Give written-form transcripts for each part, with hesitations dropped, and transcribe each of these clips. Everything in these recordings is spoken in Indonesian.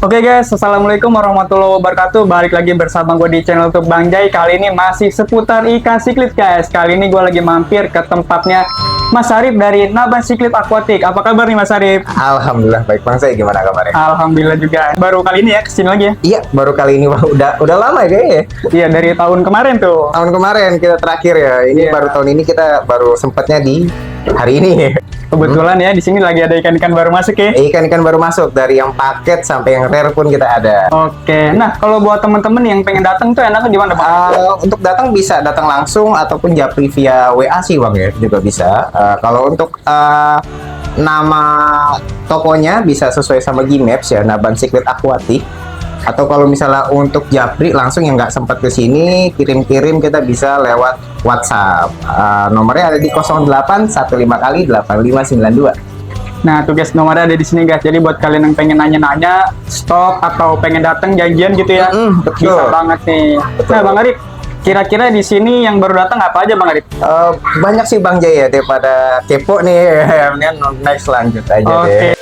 Oke guys, assalamualaikum warahmatullahi wabarakatuh. Balik lagi bersama gue di channel YouTube Bang Jai. Kali ini masih seputar ikan siklit guys. Kali ini gue lagi mampir ke tempatnya Mas Arif dari Naban Siklit Aquatic. Apa kabar nih Mas Arif? Alhamdulillah baik Bang, saya gimana kabarnya? Alhamdulillah juga. Baru kali ini ya kesini lagi ya? Iya, baru kali ini Bang. Udah lama ya kayaknya. Iya, dari tahun kemarin tuh. Tahun kemarin kita terakhir ya. Ini baru tahun ini kita baru sempatnya di hari ini. Kebetulan ya di sini lagi ada ikan-ikan baru masuk ya. Ikan-ikan baru masuk dari yang paket sampai yang rare pun kita ada. Oke. Nah, kalau buat temen-temen yang pengen datang tuh enaknya gimana Bang? Untuk datang bisa datang langsung ataupun japri via WA sih Bang ya, juga bisa. Kalau untuk nama tokonya bisa sesuai sama Gmaps ya, Naban Siklit Aquatic. Atau kalau misalnya untuk japri langsung yang nggak sempat ke sini, kirim-kirim kita bisa lewat WhatsApp. Nomornya ada di 0815 kali 8592. Nah, tugas nomornya ada di sini guys. Jadi buat kalian yang pengen nanya-nanya stok atau pengen datang janjian gitu ya, betul. bisa banget nih. Betul. Nah, Bang Arif, kira-kira di sini yang baru datang apa aja Bang Arif? Banyak sih Bang Jaya, daripada kepo nih. Kemudian next lanjut aja deh.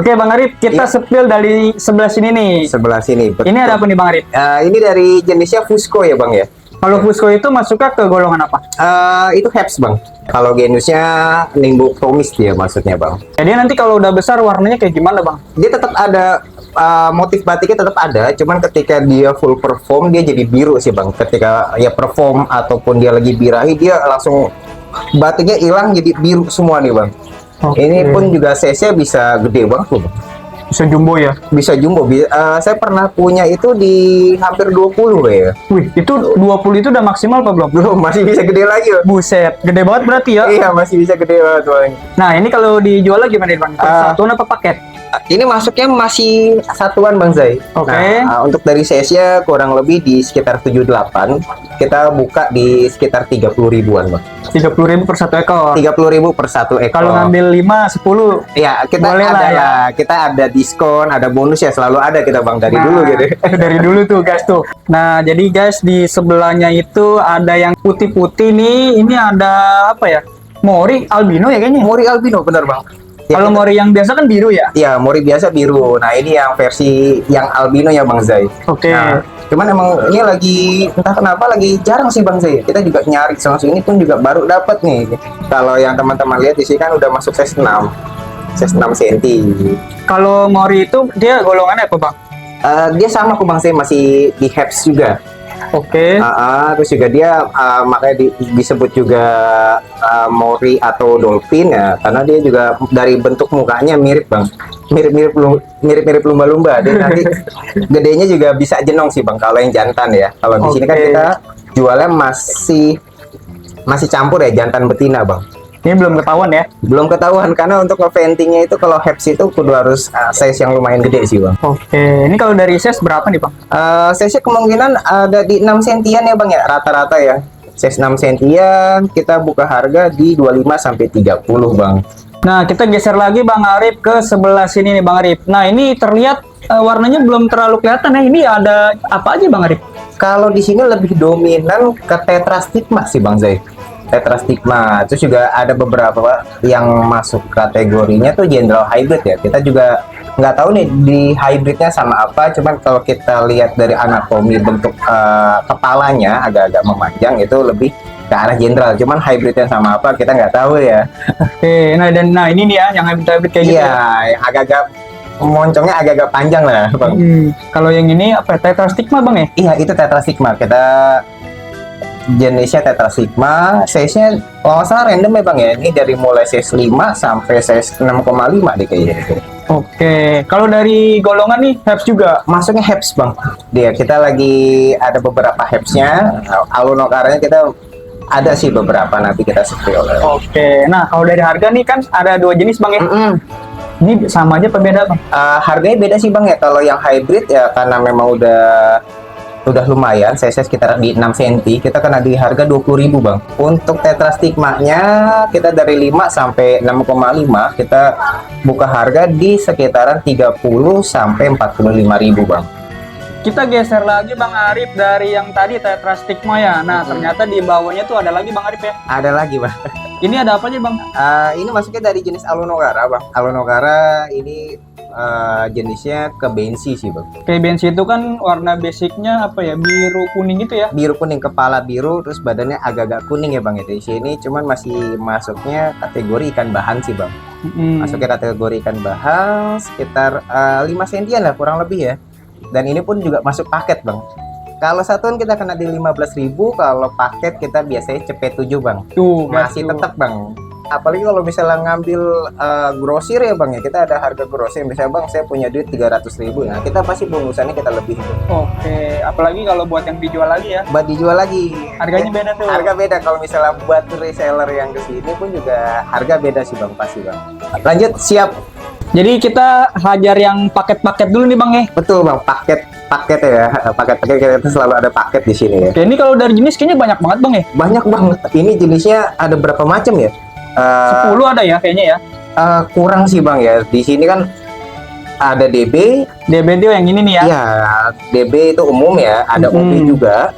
Oke Bang Arif, kita sepil dari sebelah sini nih. Sebelah sini. Betul. Ini ada apa nih Bang Arif? Ini dari jenisnya Fusco ya Bang ya. Kalau Fusco itu masuknya ke golongan apa? Itu Heps Bang. Kalau genusnya Nimbochromis dia maksudnya Bang. Jadi nanti kalau udah besar warnanya kayak gimana Bang? Dia tetap ada motif batiknya tetap ada, cuman ketika dia full perform dia jadi biru sih Bang. Ketika ya perform ataupun dia lagi birahi dia langsung batiknya hilang jadi biru semua nih Bang. Oke. Ini pun juga size-nya bisa gede banget loh Bang. Bisa jumbo ya? Bisa jumbo. Saya pernah punya itu di hampir 20 ya. Wih, itu 20 itu udah maksimal apa belum? Belum, masih bisa gede lagi loh. Buset, gede banget berarti ya? Iya, masih bisa gede banget Bang. Nah, ini kalau dijual lagi gimana Bang? Satuan apa paket? Ini masuknya masih satuan Bang Zai. Oke. Nah, untuk dari size-nya kurang lebih di sekitar 78. Kita buka di sekitar 30 ribuan Bang. 30.000 per satu ekor. 30.000 per satu ekor. Kalau ngambil 5, 10 ya kita boleh ada lah ya. Kita ada diskon, ada bonus ya, selalu ada kita Bang dari dulu gitu. Dari dulu tuh guys tuh. Nah, jadi guys di sebelahnya itu ada yang putih-putih nih. Ini ada apa ya? Mori albino ya kayaknya. Mori albino bener Bang. Ya, kalau mori yang biasa kan biru ya? Iya, mori biasa biru. Nah, ini yang versi yang albino ya Bang Zai. Oke. Nah, cuman emang ini lagi entah kenapa lagi jarang sih Bang Zai. Kita juga nyari langsung ini pun juga baru dapat nih. Kalau yang teman-teman lihat di sini kan udah masuk size 6. Size 6 cm. Kalau mori itu dia golongannya apa Bang? Dia sama kok Bang Zai, masih di Heps juga. Oke. Terus juga dia makanya disebut juga mori atau dolphin ya, karena dia juga dari bentuk mukanya mirip Bang, mirip lumba-lumba. Dia nanti gedenya juga bisa jenong sih Bang kalau yang jantan ya. Kalau di sini kan kita jualnya masih campur ya, jantan betina Bang. Ini belum ketahuan ya? Belum ketahuan karena untuk ngeventingnya itu kalau Heps itu kudu harus size yang lumayan gede sih Bang. Oke, ini kalau dari size berapa nih Bang? Size-nya kemungkinan ada di 6 sentian ya Bang ya, rata-rata ya. Size 6 sentian kita buka harga di 25 sampai 30 Bang. Nah, kita geser lagi Bang Arif ke sebelah sini nih Bang Arif. Nah, ini terlihat warnanya belum terlalu kelihatan ya. Ini ada apa aja Bang Arif? Kalau di sini lebih dominan ke tetrastigma sih Bang Zai. Tetrastigma, terus juga ada beberapa yang masuk kategorinya tuh general hybrid ya. Kita juga nggak tahu nih di hybridnya sama apa, cuman kalau kita lihat dari anatomi bentuk kepalanya agak-agak memanjang, itu lebih ke arah general. Cuman hybridnya sama apa kita nggak tahu ya. Oke, nah ini nih ya yang hybrid kayak gitu. Iya, yang agak-agak moncongnya agak-agak panjang lah Bang. Kalau yang ini apa? Tetrastigma Bang ya? Iya, itu tetrastigma. Kita jenisnya tetrastigma, size-nya kalau nggak salah random ya Bang ya. Ini dari mulai size 5 sampai size 6,5 deh kayaknya. Oke, kalau dari golongan nih Heps juga? Masuknya Heps Bang. Dia kita lagi ada beberapa Heps-nya. Alunokaranya kita ada sih beberapa, nanti kita spill. Oke, nah kalau dari harga nih kan ada 2 jenis Bang ya? Ini sama aja apa beda Bang? Harganya beda sih Bang ya. Kalau yang hybrid ya karena memang udah udah lumayan, size sekitar di 6 cm, kita kena di harga 20.000 Bang. Untuk tetrastigmanya kita dari 5 sampai 6,5 kita buka harga di sekitaran 30 sampai 45.000 Bang. Kita geser lagi Bang Arif dari yang tadi tetrastigma ya. Nah, ternyata di bawahnya tuh ada lagi Bang Arif ya. Ada lagi Bang. Ini ada apa aja Bang? Ini masuknya dari jenis Alunogara Bang. Alunogara ini jenisnya ke bensi sih Bang. Kayak bensin itu kan warna basicnya apa ya, biru kuning gitu ya. Biru kuning, kepala biru, terus badannya agak-agak kuning ya Bang ya. Di sini cuman masih masuknya kategori ikan bahan sih Bang. Masuknya kategori ikan bahan sekitar 5 sentian lah kurang lebih ya. Dan ini pun juga masuk paket Bang. Kalau satuan kita kena di 15.000, kalau paket kita biasanya cepet 7 Bang. Tuh, Masih tuh. tetap Bang. Apalagi kalau misalnya ngambil grosir ya Bang ya, kita ada harga grosir. Misalnya Bang saya punya duit 300.000, nah kita pasti bonusannya kita lebih Bang. Oke, apalagi kalau buat yang dijual lagi ya. Buat dijual lagi. Harganya beda tuh. Harga beda, kalau misalnya buat reseller yang kesini pun juga harga beda sih Bang, pasti Bang. Lanjut, siap. Jadi kita hajar yang paket-paket dulu nih Bang ya. Betul Bang, paket ya. Paket-paket kita selalu ada paket di sini ya. Oke, ini kalau dari jenis kayaknya banyak banget Bang ya. Banyak Bang. Ini jenisnya ada berapa macam ya? 10 ada ya kayaknya ya. Kurang sih Bang ya. Di sini kan ada DB. DBD yang ini nih ya. Iya, DB itu umum ya. Ada OB juga.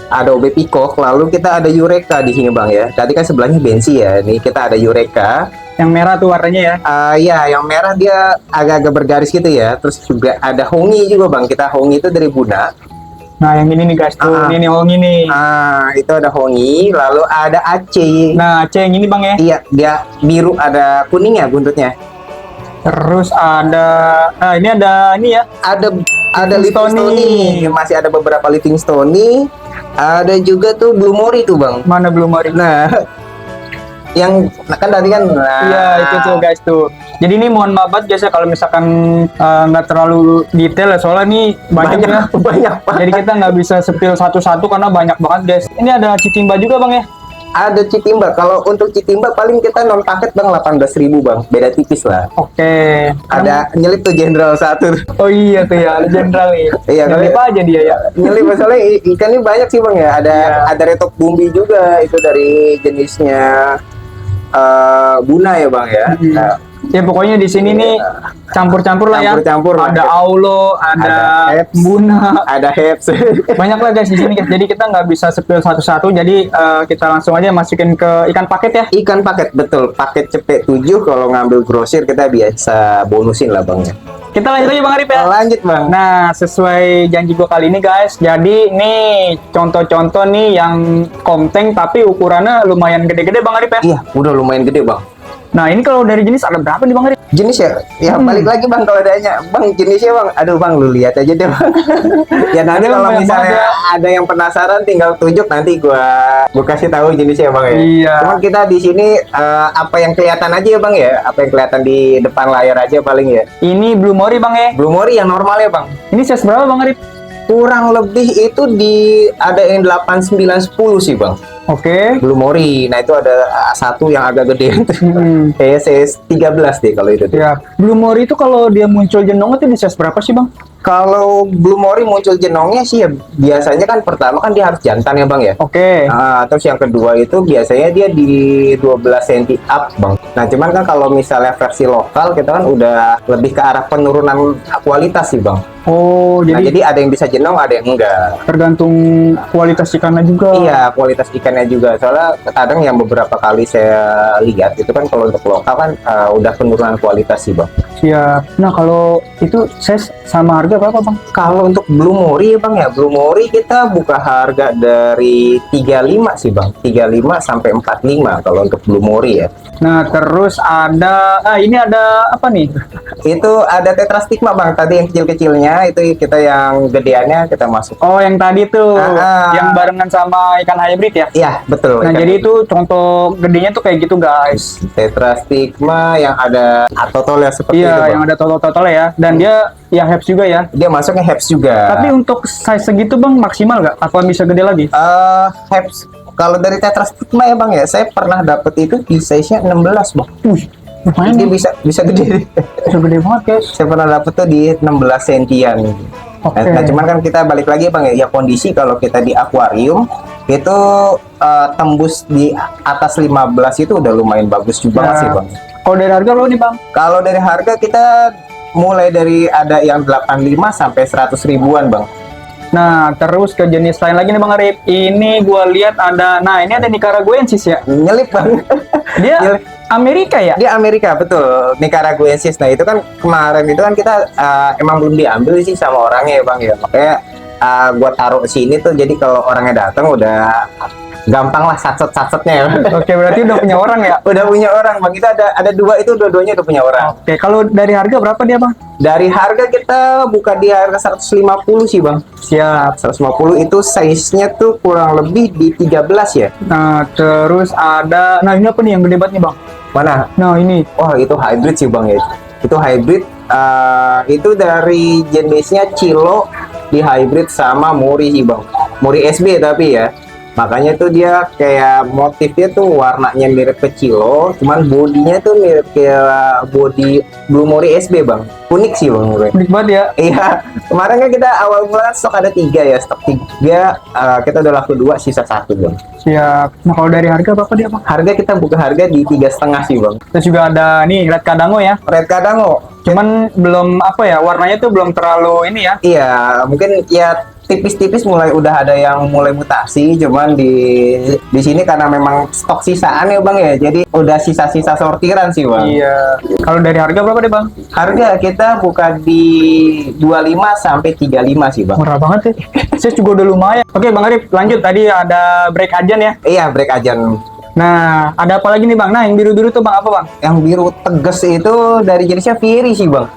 Ada OB Peacock. Lalu kita ada Eureka di sini Bang ya. Tadi kan sebelahnya Bensi ya. Ini kita ada Eureka. Yang merah tuh warnanya ya. Ya, yang merah dia agak-agak bergaris gitu ya. Terus juga ada Hongi juga Bang. Kita Hongi itu dari Buna. Nah, yang ini nih guys tuh. Ini Hongi nih. Itu ada Hongi. Lalu ada Aceh. Nah, C yang ini Bang ya. Iya, dia biru ada kuningnya buntutnya. Terus ada ini ada ini ya. Ada Livingstone, masih ada beberapa Livingstone. Ada juga tuh Blue Mori tuh Bang. Mana belum hari. Nah, yang kan tadi kan Iya, itu tuh guys tuh. Jadi ini mohon maaf banget guys ya kalau misalkan nggak terlalu detail ya, soalnya nih banyak ya. banyak Pak. Jadi kita nggak bisa sepil satu-satu karena banyak banget guys. Ini ada Citimba juga Bang ya. Ada Citimba. Kalau untuk Citimba paling kita non paket Bang 18.000 Bang. Beda tipis lah. Oke. Ada nyelip tuh Jenderal 1. Oh iya tuh ya, ada jenderal nih. Iya, Nyelip aja dia ya. Nyelip masalahnya ikan ini banyak sih Bang ya. Ada retok bumbi juga, itu dari jenisnya Buna ya Bang ya. Nah, Ya pokoknya di sini nih campur-campur lah ya. Campur-campur lah. Ada Aulo, ada Heps. Buna, ada Heps. banyak lah guys di sini guys. Jadi kita nggak bisa sepil satu-satu. Jadi kita langsung aja masukin ke ikan paket ya. Ikan paket, betul. Paket cepet 7, kalau ngambil grosir kita biasa bonusin lah Bang ya. Kita lanjut aja Bang Arif ya. Lanjut Bang. Nah, sesuai janji gua kali ini guys. Jadi nih contoh-contoh nih yang komteng tapi ukurannya lumayan gede-gede Bang Arif ya. Iya, udah lumayan gede Bang. Nah, ini kalau dari jenis ada berapa nih Bang Arif? Jenis ya? Ya balik lagi Bang, kalau adanya Bang jenisnya Bang. Aduh Bang, lu lihat aja deh Bang. Ya nanti Ada kalau banyak misalnya banget ada yang penasaran tinggal tunjuk, nanti gua kasih tahu jenisnya Bang ya. Iya. Cuman kita di sini apa yang kelihatan aja ya Bang ya. Apa yang kelihatan di depan layar aja paling ya. Ini Blue Mori Bang ya. Blue Mori yang normal ya Bang. Ini size berapa Bang Arif? Kurang lebih itu ada yang 8, 9, 10 sih Bang. Oke. Blue Mori. Nah itu ada satu yang agak gede. Kayak size 13 deh kalau itu. Ya, Blue Mori itu kalau dia muncul jenongnya tuh di size berapa sih Bang? Kalau Blue Mori muncul jenongnya sih ya biasanya kan pertama kan dia harus jantan ya Bang ya. Oke. Terus yang kedua itu biasanya dia di 12 cm up Bang. Nah cuman kan kalau misalnya versi lokal kita kan udah lebih ke arah penurunan kualitas sih Bang. Oh, Nah jadi jadi ada yang bisa jenong, ada yang enggak. tergantung kualitas ikannya juga. Iya, kualitas ikannya juga. Soalnya kadang yang beberapa kali saya lihat itu kan kalau untuk lokal kan udah penurunan kualitas sih Bang. Siap. Nah, kalau itu size sama harga berapa Bang? Kalau untuk Blue Mori ya Bang ya, Blue Mori kita buka harga dari 35 sih Bang. 35 sampai 45 kalau untuk Blue Mori ya. Nah, terus ada ini ada apa nih? Itu ada tetrastigma Bang, tadi yang kecil-kecilnya itu kita yang gedeannya kita masuk. Oh, yang tadi tuh Ah. yang barengan sama ikan hybrid ya. Iya, betul. Nah, Ikan jadi itu contoh gedenya tuh kayak gitu, guys. tetrastigma yang ada atotol ya seperti itu Iya, Bang. yang ada total ya. Dan dia ya Heps juga ya. Dia masuknya Heps juga. Tapi untuk size segitu Bang maksimal nggak? Apa bisa gede lagi? Heps kalau dari tetrastigma ya Bang ya, saya pernah dapet itu di size-nya 16 Bang. Lumayan Dia nih. bisa gede. Bisa gede banget, guys. Saya pernah dapet tuh di 16 sentian. Oke. Nah, cuman kan kita balik lagi bang ya, kondisi kalau kita di akuarium itu tembus di atas 15 itu udah lumayan bagus juga Nah, sih bang. Kalau dari harga lo nih bang? Kalau dari harga kita mulai dari ada yang 85 sampai 100 ribuan bang. Nah, terus ke jenis lain lagi nih Bang Arif. Ini gua lihat ada, nah ini ada Nicaraguensis ya. Nyelip bang. Dia Nyelip. Amerika ya? Dia Amerika betul, Nicaraguensis. Nah itu kan kemarin itu kan kita emang belum diambil sih sama orangnya ya bang ya. Makanya gua taruh sini tuh, jadi kalau orangnya datang udah gampang lah satset-satsetnya ya. Oke, berarti udah punya orang ya? Udah punya orang bang. Kita ada dua itu, dua-duanya udah punya orang. Oke, kalau dari harga berapa dia Bang? Dari harga kita buka di harga 150 sih bang. Siap. 150 itu size-nya tuh kurang lebih di 13 ya. Nah, terus ada, nah ini apa nih yang gede banget nih Bang? Mana? Nah ini, Wah itu hybrid sih bang ya. Itu hybrid. Itu dari jenisnya Cilo di hybrid sama Muri sih bang. Muri SB tapi ya. Makanya tuh dia kayak motifnya tuh warnanya mirip ke Cilo, cuman bodinya tuh mirip kayak body Blue Muri SB bang. Unik sih bang. unik banget ya. Iya, kemarin kan kita awal mulai stok ada 3 ya, stok 3 kita udah laku 2, sisa 1 bang. Siap. Nah kalau dari harga berapa dia Bang? Harga kita buka harga di 3,5 sih bang. Terus juga ada nih Red Kadango ya. Red Kadango, Cuman belum apa ya, warnanya tuh belum terlalu ini ya. iya mungkin ya tipis-tipis udah ada yang mulai mutasi, cuman di sini karena memang stok sisaan ya bang ya, jadi udah sisa-sisa sortiran sih bang. Iya. Kalau dari harga berapa deh Bang? Harga kita buka di 25 sampai 35 sih bang. Murah banget ya. Saya juga udah lumayan. Oke Bang Arif, lanjut. Tadi ada break ajan ya. Iya break ajan. Nah, ada apa lagi nih Bang? Nah, yang biru-biru tuh Bang apa Bang? Yang biru tegas itu dari jenisnya Fury sih bang.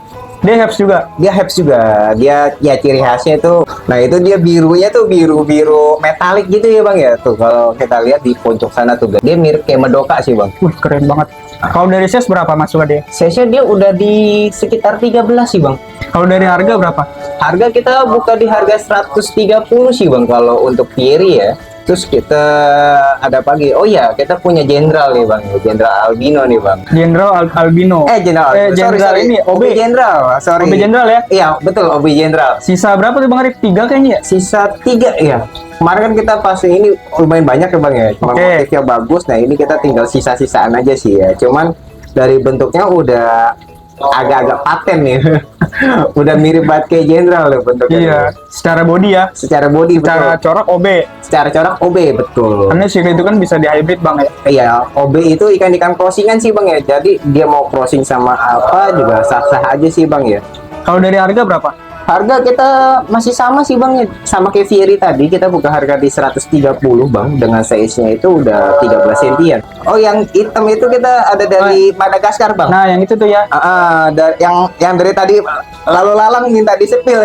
Dia Heps juga. Dia Heps juga, dia ya ciri khasnya itu, nah itu dia birunya tuh biru metalik gitu ya bang ya. Tuh kalau kita lihat di pojok sana tuh dia mirip kayak Medoka sih bang. Wih, keren banget. Kalau dari size berapa masuk dia? Size-nya dia udah di sekitar 13 sih bang. Kalau dari harga berapa? Harga kita buka di harga 130 sih bang kalau untuk Fury ya. Terus kita ada pagi, oh ya kita punya Jenderal nih bang, Jenderal Albino nih bang. Jenderal Albino. Jenderal, Jenderal ini OB. Jenderal, sorry. OB Jenderal ya? Iya betul, OB Jenderal. Sisa berapa tuh Bang Arif? 3 kayaknya ya? Sisa 3 ya. Kemarin kan kita pas ini lumayan banyak ya bang ya. Cuma Oke. motifnya bagus. Nah ini kita tinggal sisa-sisaan aja sih ya. Cuman dari bentuknya udah agak-agak paten nih. Udah mirip banget kayak Jenderal loh bentuknya. Iya. Secara body ya. Secara body Secara betul. corak OB. Secara corak OB betul. Karena sih itu kan bisa di hybrid Bang ya. Iya, OB itu ikan-ikan crossingan sih bang ya. Jadi dia mau crossing sama apa juga sah-sah aja sih bang ya. Kalau dari harga berapa? Harga kita masih sama sih bang ya, sama kayak Fury tadi, kita buka harga di 130 bang, dengan size-nya itu udah 13 sentian. Oh yang hitam itu kita ada dari Madagaskar bang. Nah, yang itu tuh ya. Yang dari tadi lalu lalang minta disepil.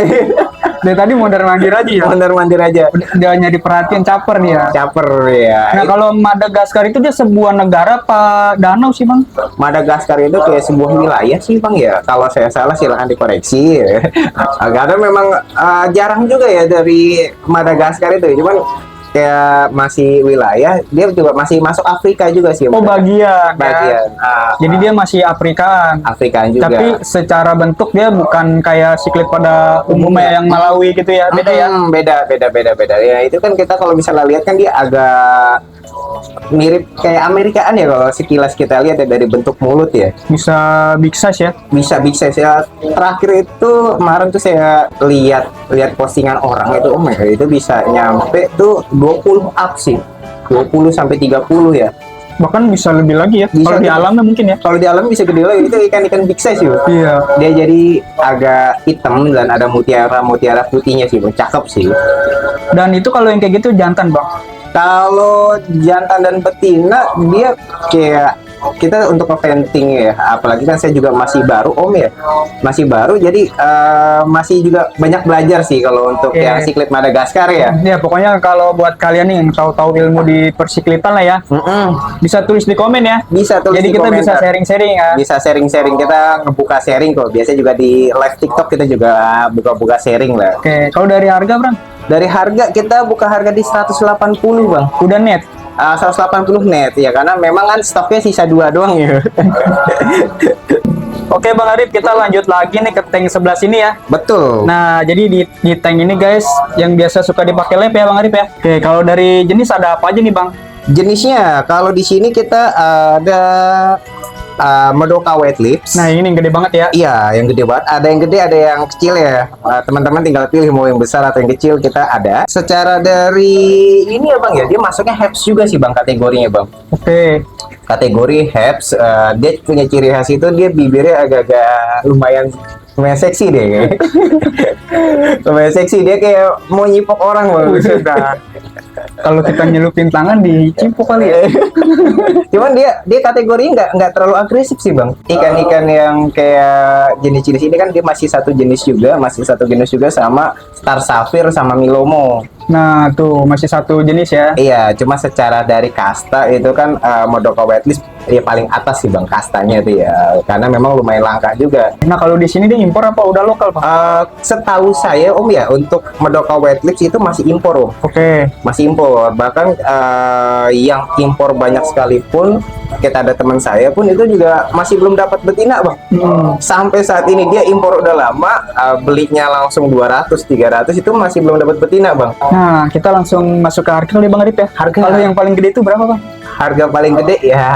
Dari tadi mondar-mandir aja ya. Mondar-mandir aja. Dia nyari perhatian caper nih ya. Caper ya. Nah, kalau Madagaskar itu dia sebuah negara apa danau sih Bang? Madagaskar itu kayak sebuah wilayah sih bang ya. Kalau saya salah silahkan dikoreksi. Ya. Karena memang jarang juga ya dari Madagaskar itu. Cuman kayak masih wilayah, dia juga masih masuk Afrika juga sih. Oh, bagian. Bagian. Jadi dia masih Afrikaan. Afrikaan juga. Tapi secara bentuk dia bukan kayak siklit pada umumnya yang Malawi gitu ya, beda ya. Beda. Ya itu kan kita kalau misalnya lihat kan dia agak mirip kayak Amerikaan ya kalau sekilas kita lihat ya dari bentuk mulut ya. Bisa big size ya. Bisa saya terakhir itu kemarin tuh saya lihat postingan orang itu, oh my god, itu bisa nyampe tuh 20 up sih. 20 sampai 30 ya. Bahkan bisa lebih lagi ya. Bisa Kalau di lebih. alamnya mungkin ya. Kalau di alam bisa gede lagi, itu ikan-ikan big size sih. Iya. Dia jadi agak hitam dan ada mutiara putihnya sih, Bang. Cakep sih. Dan itu kalau yang kayak gitu jantan Bang. Kalau jantan dan betina dia kayak kita untuk ngeventing ya, apalagi kan saya juga masih baru om ya, masih baru jadi masih juga banyak belajar sih kalau untuk Oke. yang siklit Madagaskar ya. Ya pokoknya kalau buat kalian nih yang tahu-tahu ilmu di persiklitan lah ya, bisa tulis di komen ya. Bisa tulis Jadi di kita bisa komentar. sharing-sharing ya. Bisa sharing-sharing, kita ngebuka sharing kok. Biasa juga di live TikTok kita juga buka-buka sharing lah. Oke, kalau dari harga Bang? Dari harga kita buka harga di 180 bang. Udah net. 180 net ya, karena memang kan stoknya sisa 2 doang ya. Oke Bang Arif, kita lanjut lagi nih ke tank sebelah sini ya. Betul. Nah, jadi di tank ini guys, yang biasa suka dipakai lab ya Bang Arif ya. Oke, kalau dari jenis ada apa aja nih Bang? Jenisnya kalau di sini kita ada Madoka Wet Lips. Nah, ini yang gede banget ya. Iya, yang gede banget. Ada yang gede, ada yang kecil ya. Teman-teman tinggal pilih mau yang besar atau yang kecil, kita ada. Secara dari ini ya Bang ya, dia masuknya Heps juga sih Bang kategorinya Bang. Oke. Kategori Heps, dia punya ciri khas itu dia bibirnya agak-agak lumayan seksi deh kayaknya. Lumayan seksi, dia kayak mau nyipok orang Bang. Kalau kita nyelupin tangan dicipok kali ya. Cuman dia kategorinya nggak terlalu agresif sih Bang. Ikan-ikan yang kayak jenis-jenis ini kan dia masih satu jenis juga sama Star Sapphire sama Milomo. Nah, tuh masih satu jenis ya. Iya, cuma secara dari kasta itu kan Madoka Wet Lips ya paling atas sih Bang kastanya itu ya. Karena memang lumayan langka juga. Nah, kalau di sini dia impor apa udah lokal, Pak? Setahu saya Om ya, untuk Madoka Wet Lips itu masih impor Om. Oke. Masih impor. Bahkan yang impor banyak sekalipun, kita ada teman saya pun itu juga masih belum dapat betina Bang. Sampai saat ini dia impor udah lama, belinya langsung 200-300 itu masih belum dapat betina Bang. Nah, kita langsung masuk ke harga kali Bang Arif ya. Harga. Kalau yang paling gede itu berapa Bang? Harga paling gede ya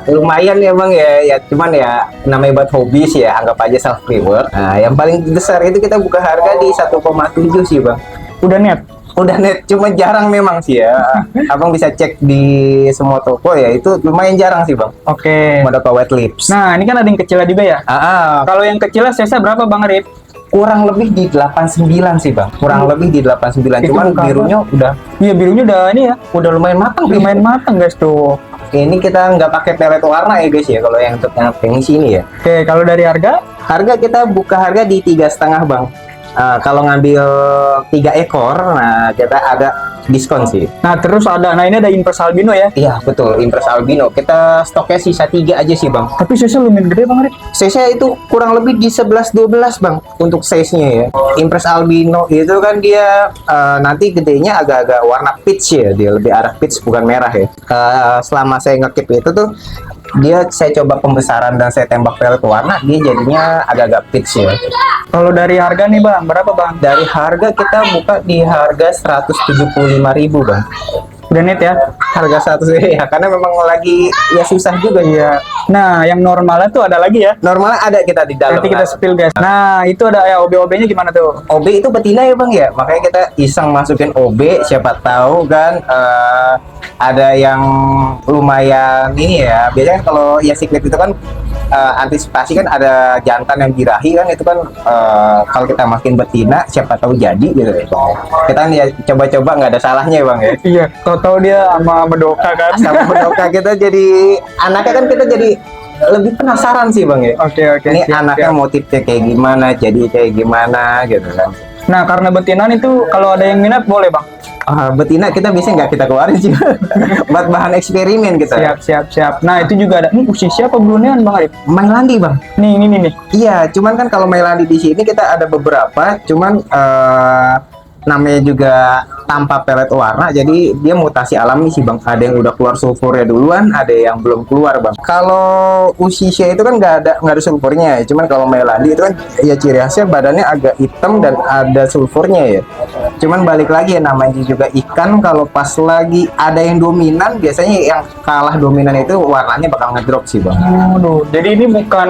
lumayan ya Bang ya, cuman ya namanya buat hobi sih ya, anggap aja self reward. Nah, yang paling besar itu kita buka harga di 1,7 sih Bang. Udah net. Udah net, cuma jarang memang sih ya. Abang bisa cek di semua toko ya, itu lumayan jarang sih Bang. Oke. Madoka Wet Lips. Nah, ini kan ada yang kecil juga ya. Kalau yang kecil size berapa Bang Arif? Kurang lebih di 89 sih Bang. Kurang lebih di 89. Itu Cuman bukan birunya udah Iya, birunya udah ini ya. udah lumayan matang. Lumayan matang guys tuh. Ini kita nggak pakai pelet warna ya guys ya, kalau yang untuk yang sini ya. Oke, kalau dari harga? Harga kita buka harga di 3,5 Bang. Kalau ngambil 3 ekor, nah kita ada diskon sih. Nah, terus ini ada Impres Albino ya. Iya betul, Impres Albino. Kita stoknya sisa 3 aja sih Bang. Tapi size lumayan gede Bang Arif. Size-nya itu kurang lebih di 11-12 Bang untuk size-nya ya. Impres Albino itu kan dia nanti gedenya agak-agak warna peach ya, dia lebih arah peach bukan merah ya. Selama saya ngekip itu tuh saya coba pembesaran dan saya tembak pelet warna, dia jadinya agak-agak peach ya. Kalau dari harga nih Bang, berapa Bang? Dari harga kita buka di harga 175.000 Bang. Udah net ya? Harga 100 ya, karena memang lagi ya susah juga ya. Nah, yang normalnya tuh ada lagi ya? Normalnya ada kita di dalam. Nanti kita spill guys. Nah, itu ada ya OB-OB-nya gimana tuh? OB itu betina ya Bang ya, makanya kita iseng masukin OB, siapa tahu kan ada yang lumayan ini ya. Biasanya kalau ya siklet itu kan antisipasi kan ada jantan yang birahi kan, itu kan kalau kita masukin betina siapa tahu jadi gitu. Kita kan ya coba-coba, nggak ada salahnya ya Bang ya. Iya, tahu dia sama Madoka kan. Sama Madoka kita jadi anaknya kan kita jadi lebih penasaran sih Bang ya. Oke. Ini siap, anaknya siap. motifnya kayak gimana, jadi kayak gimana gitu kan. Nah, karena betinan itu kalau ada yang minat boleh Bang. Betina kita bisa nggak kita keluarin sih buat bahan eksperimen kita. Siap. Nah, itu juga ada. Ini usia siapa Bruneian Bang Arif? Mailandi Bang. Nih. Iya, cuman kan kalau Mailandi di sini kita ada beberapa, cuman namanya juga tanpa pelet warna, jadi dia mutasi alami sih Bang. Ada yang udah keluar sulfurnya duluan, ada yang belum keluar Bang. Kalau Ushisha itu kan nggak ada sulfurnya, cuman kalau Mailandi itu kan ya ciri khasnya badannya agak hitam dan ada sulfurnya ya. Cuman balik lagi ya, namanya juga ikan, kalau pas lagi ada yang dominan, biasanya yang kalah dominan itu warnanya bakal ngedrop sih Bang. Aduh, jadi ini bukan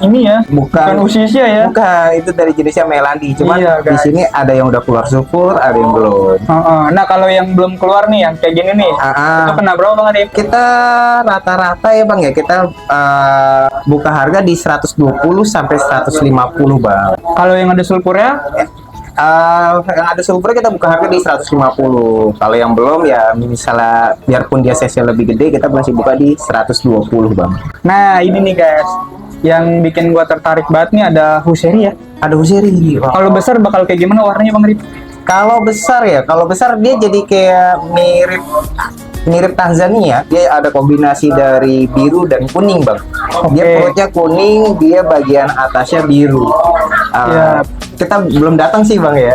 ini ya? Bukan Ushisha ya? Bukan, itu dari jenisnya Mailandi. Cuman Iya, di guys. sini ada yang udah keluar sulfur, ada yang belum. Nah, kalau yang belum keluar nih, yang kayak gini nih, itu kena berapa Bang Arif? Kita rata-rata ya Bang ya, kita buka harga di 120 sampai 150 Bang. Kalau yang ada sulfurnya? Yang ada sulfur kita buka harga di 150. Kalau yang belum ya misalnya biarpun dia size-nya lebih gede, kita masih buka di 120 Bang. Nah, ini nih guys, yang bikin gua tertarik banget nih ada Husheri ya. Ada Usiri. Kalau besar bakal kayak gimana warnanya Bang Arif? Kalau besar dia jadi kayak mirip Tanzania. Dia ada kombinasi dari biru dan kuning Bang. Dia perutnya kuning, dia bagian atasnya biru. Siap. Kita belum datang sih Bang ya.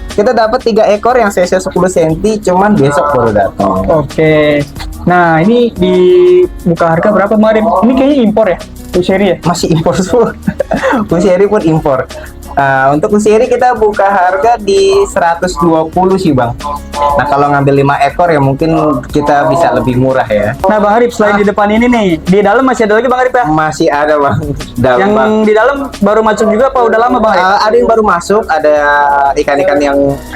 Kita dapat 3 ekor yang size 10 cm, cuman besok baru datang. Oke. Nah, ini di buka harga berapa Bang Arif? Ini kayaknya impor ya? Fusheri ya? Masih impor semua. Fusheri pun impor. Untuk Fusheri kita buka harga di 120 sih Bang. Nah kalau ngambil 5 ekor ya mungkin kita bisa lebih murah ya. Nah Bang Arif, selain di depan ini nih, di dalam masih ada lagi Bang Arif ya? Masih ada Bang. Yang di dalam baru masuk juga apa udah lama Bang Arif? Ada yang baru masuk, ada ikan-ikan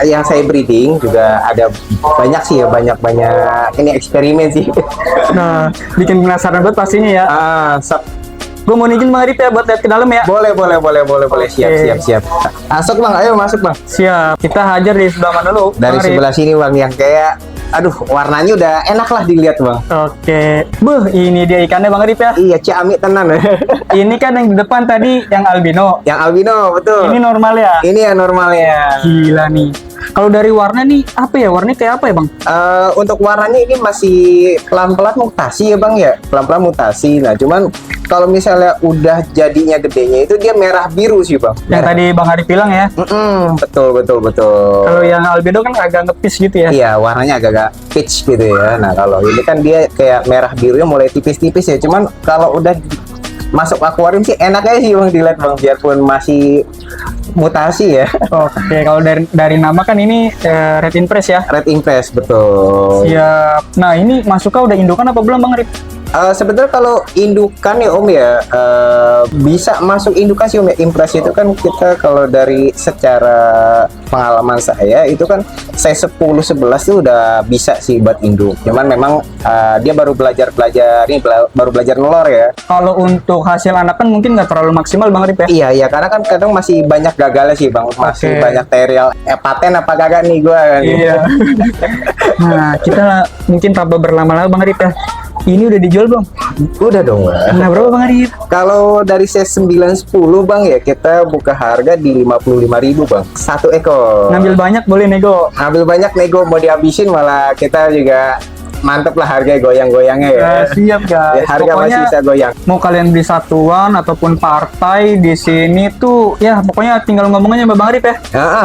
yang saya breeding juga ada banyak sih ya, banyak ini eksperimen sih. Nah, bikin penasaran banget pastinya ya. Gue mau izin Bang Arif ya buat lihat ke dalam ya. Boleh. Siap. Masuk Bang, ayo masuk Bang. Siap. Kita hajar di sebelah mana dulu? Dari Bang Arif? sebelah sini Bang, yang kayak aduh warnanya udah enak lah dilihat Bang. Oke. Ini dia ikannya Bang Arif ya. Iya, ciamik tenan. Ini kan yang di depan tadi yang albino. Yang albino, betul. Ini normal ya? Ini yang normalnya. Gila nih. Kalau dari warna nih apa ya? Warnanya kayak apa ya Bang? Untuk warnanya ini masih pelan-pelan mutasi ya Bang ya. Pelan-pelan mutasi. Nah, cuman kalau misalnya udah jadinya gedenya itu dia merah biru sih Bang. Yang tadi Bang Arif bilang ya. Betul. Kalau yang albino kan agak ngepis gitu ya. Iya, warnanya agak-agak peach gitu ya. Nah, kalau ini kan dia kayak merah birunya mulai tipis-tipis ya. Cuman kalau udah masuk akuarium sih enak aja sih Bang dilihat Bang, biarpun masih mutasi ya. Oke, kalau dari nama kan ini Red Impress ya. Red Impress, betul. Siap. Nah, ini masuknya udah indukan apa belum Bang Arif? Sebetulnya kalau indukan ya Om ya, bisa masuk indukan sih Om ya. Impress itu kan kita kalau dari secara pengalaman saya itu kan saya 10-11 itu udah bisa sih buat induk. Cuman memang dia baru belajar baru belajar nelor ya. Kalau untuk hasil anakan mungkin nggak terlalu maksimal Bang Arif ya? Iya, karena kan kadang masih banyak gagalnya sih Bang. Masih banyak terial, paten apa kagak nih gua kan. Iya. Nah, kita mungkin tanpa berlama-lama Bang Arif ya. Ini udah dijual belum? Udah dong Bang. Nah, berapa Bang Arif? Kalau dari set 9-10 Bang ya, kita buka harga di 55.000 Bang. 1 ekor. Ngambil banyak boleh nego. Ngambil banyak nego, mau dihabisin malah kita juga mantep lah harga goyang-goyangnya ya. Siap guys. Ya, harga Pokoknya, masih bisa goyang. mau kalian beli satuan ataupun partai di sini tuh, ya pokoknya tinggal ngomongnya sama Bang Arif ya.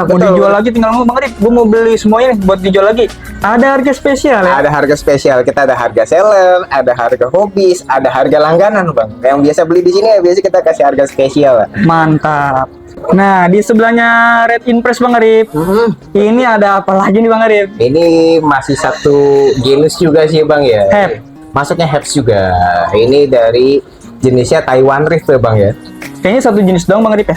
Mau Betul. dijual lagi tinggal ngomong Bang Arif, gue mau beli semuanya nih buat dijual lagi. Ada harga spesial ya? Ada harga spesial, kita ada harga seller, ada harga hobis, ada harga langganan Bang. Yang biasa beli di sini ya biasa kita kasih harga spesial lah. Mantap. Nah, di sebelahnya Red Impress Bang Arif, ini ada apa lagi nih Bang Arif? Ini masih satu genus juga sih Bang ya. Hep. Masuknya Heps juga. Ini dari jenisnya Taiwan Reef ya Bang ya. Kayaknya satu jenis doang Bang Arif ya?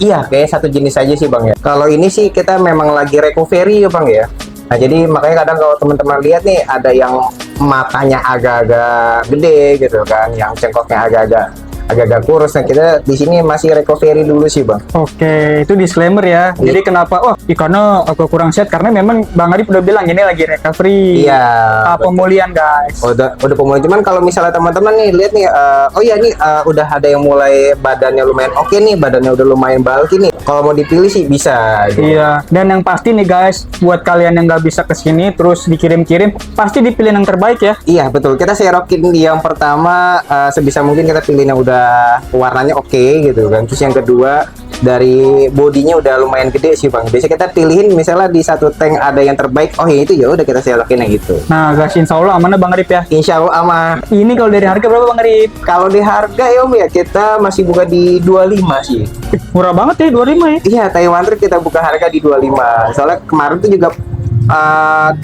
Iya, kayak satu jenis aja sih Bang ya. Kalau ini sih kita memang lagi recovery ya Bang ya. Nah, jadi makanya kadang kalau teman-teman lihat nih ada yang matanya agak-agak gede gitu kan, yang cengkoknya agak-agak kurus. Nah, kita di sini masih recovery dulu sih Bang. Oke, itu disclaimer ya. Jadi kenapa? Ikannya agak kurang sehat karena memang Bang Arif udah bilang ini lagi recovery. Iya. Pemulihan guys. Udah pemulihan. Cuman kalau misalnya teman-teman nih lihat nih, udah ada yang mulai badannya lumayan oke nih, badannya udah lumayan bulky nih. Kalau mau dipilih sih bisa. Gitu. Iya. Dan yang pasti nih guys, buat kalian yang nggak bisa kesini terus dikirim-kirim, pasti dipilih yang terbaik ya. Iya betul. Kita serokin di yang pertama, sebisa mungkin kita pilih yang udah warnanya oke gitu kan. Terus yang kedua dari bodinya udah lumayan gede sih Bang. Biasanya kita pilihin misalnya di satu tank ada yang terbaik, ya itu ya udah kita serokin yang gitu. Nah guys, insya Allah aman Bang Arif ya. Insya Allah aman. Ini kalau dari harga berapa Bang Arif? Kalau di harga ya Om ya, kita masih buka di 25 sih. Murah banget ya, 25 ya. Iya, Taiwan Reef kita buka harga di 25. Soalnya kemarin tuh juga